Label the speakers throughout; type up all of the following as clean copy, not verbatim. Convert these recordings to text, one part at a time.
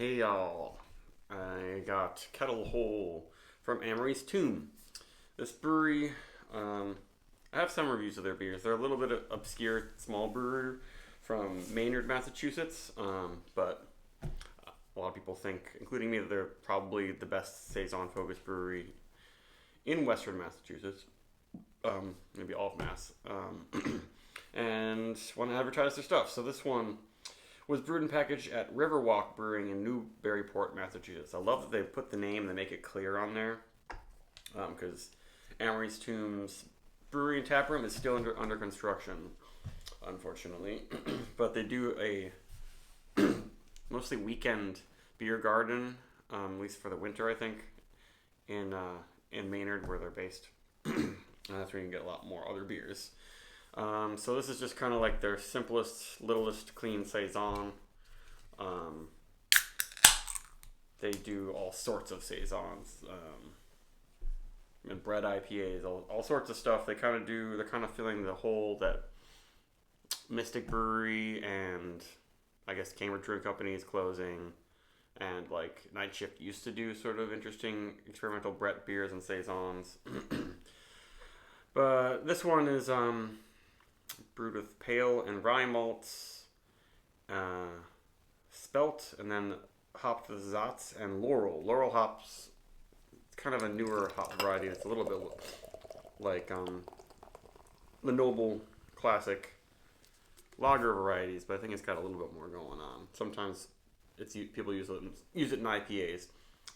Speaker 1: Hey y'all, I got Kettle Hole from Amory's Tomb. This brewery, I have some reviews of their beers. They're a little bit obscure, small brewer from Maynard, Massachusetts, but a lot of people think, including me, that they're probably the best Saison-focused brewery in Western Massachusetts, maybe all of Mass, and want to advertise their stuff. So this one was brewed and packaged at Riverwalk Brewing in Newburyport, Massachusetts. I love that they put the name, they make it clear on there, because Amory's Tomb's brewery and tap room is still under construction, unfortunately. But they do a mostly weekend beer garden, at least for the winter, I think, in Maynard, where they're based. And that's where you can get a lot more other beers. So this is just kind of like their simplest, littlest clean saison. They do all sorts of saisons, and bread IPAs, all sorts of stuff. They're kind of filling the hole that Mystic Brewery and I guess Cambridge Brewing Company is closing, and like Night Shift used to do sort of interesting experimental Brett beers and saisons. But this one is brewed with pale and rye malts, spelt, and then hopped with Zatz and Laurel. Laurel hops, it's kind of a newer hop variety. It's a little bit like the noble classic lager varieties, but I think it's got a little bit more going on. Sometimes people use it in IPAs.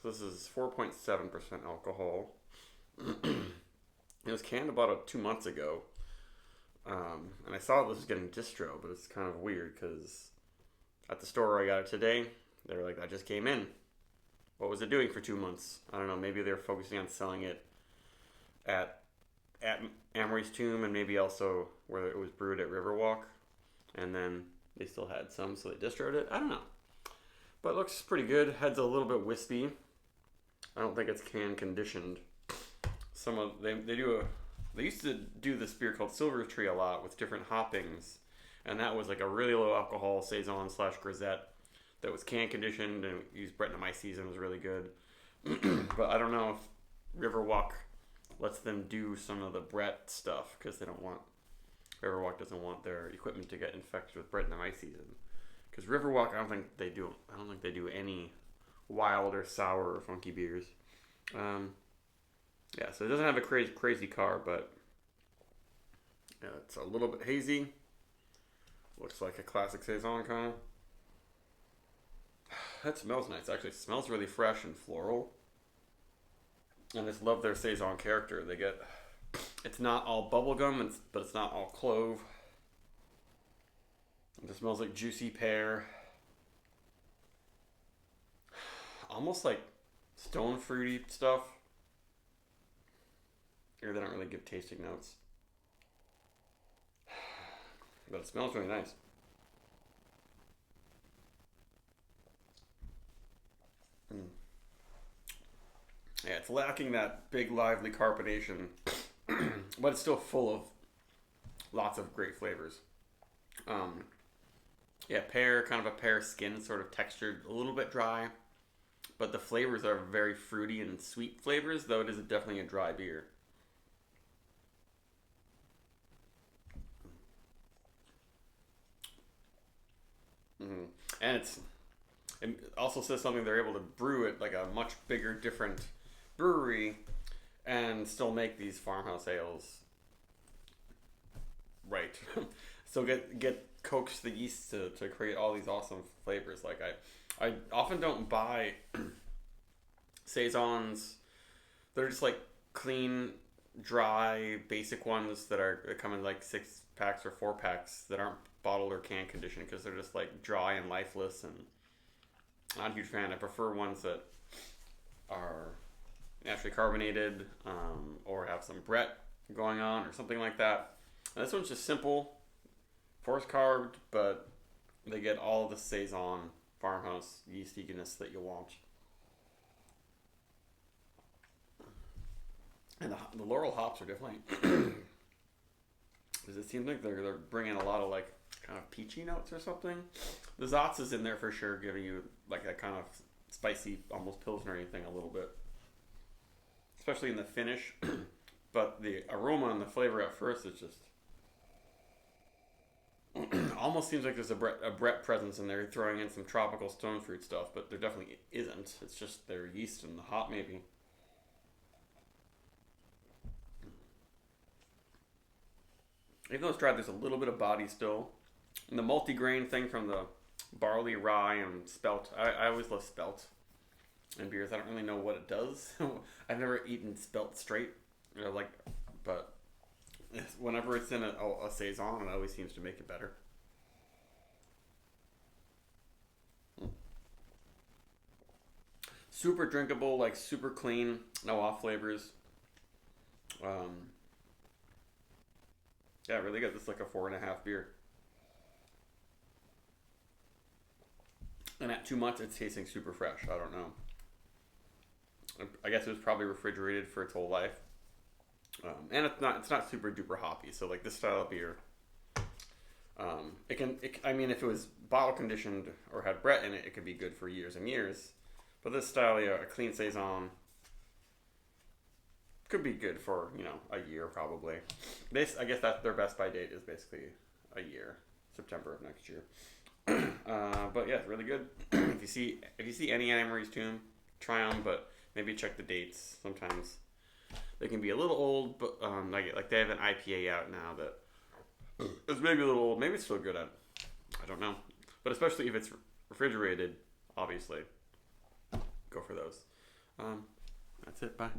Speaker 1: So this is 4.7% alcohol. It was canned about 2 months ago. And I saw this was getting distro, but it's kind of weird because at the store where I got it today, they were like, that just came in. What was it doing for 2 months? I don't know. Maybe they're focusing on selling it at Amory's Tomb and maybe also where it was brewed at Riverwalk. And then they still had some, so they distroed it. I don't know. But it looks pretty good. Head's a little bit wispy. I don't think it's can conditioned. They used to do this beer called Silver Tree a lot with different hoppings, and that was like a really low alcohol saison / grisette that was can conditioned and used Brettanomyces and was really good. But I don't know if Riverwalk lets them do some of the Brett stuff because Riverwalk doesn't want their equipment to get infected with Brettanomyces. Because Riverwalk, I don't think they do any wild or sour or funky beers. Yeah, so it doesn't have a crazy car, but it's a little bit hazy. Looks like a classic saison kind of. That smells nice. Actually, it smells really fresh and floral. And I just love their saison character. It's not all bubblegum, but it's not all clove. It just smells like juicy pear. Almost like stone fruity stuff. Here they don't really give tasting notes. But it smells really nice. Yeah, it's lacking that big lively carbonation, but it's still full of lots of great flavors. Yeah, pear, kind of a pear skin, sort of textured, a little bit dry, but the flavors are very fruity and sweet flavors, though it is definitely a dry beer. Mm-hmm. And it also says something they're able to brew at like a much bigger, different brewery and still make these farmhouse ales right. So get coax the yeast to create all these awesome flavors. Like I often don't buy saisons. They're just like clean, dry, basic ones that come in like 6-packs or 4-packs that aren't bottled or can conditioned because they're just like dry and lifeless, and I'm not a huge fan. I prefer ones that are naturally carbonated, or have some Brett going on or something like that. And this one's just simple, force carved, but they get all the saison farmhouse yeastiness that you want. And the Laurel hops are definitely. Does it seem like they're bringing a lot of like kind of peachy notes or something? The Zatz is in there for sure, giving you like that kind of spicy, almost pilsner thing a little bit, especially in the finish. But the aroma and the flavor at first is just almost seems like there's a Brett presence in there, throwing in some tropical stone fruit stuff, but there definitely isn't. It's just their yeast and the hop maybe. Even though it's dry, there's a little bit of body still. And the multi-grain thing from the barley, rye, and spelt. I always love spelt in beers. I don't really know what it does. I've never eaten spelt straight, but whenever it's in a saison, it always seems to make it better. Super drinkable, like super clean, no off flavors. Um, yeah, really good. This is like a 4.5 beer. And at 2 months, it's tasting super fresh. I don't know. I guess it was probably refrigerated for its whole life. And it's not super duper hoppy. So like this style of beer, I mean, if it was bottle conditioned or had Brett in it, it could be good for years and years. But this style, yeah, a clean saison could be good for a year probably. I guess that their best by date is basically a year, September of next year. But yeah, it's really good. If you see any Amory's Tomb, try them, but maybe check the dates. Sometimes they can be a little old, but like they have an IPA out now that is maybe a little old. Maybe it's still good. I don't know, but especially if it's refrigerated, obviously, go for those. That's it. Bye.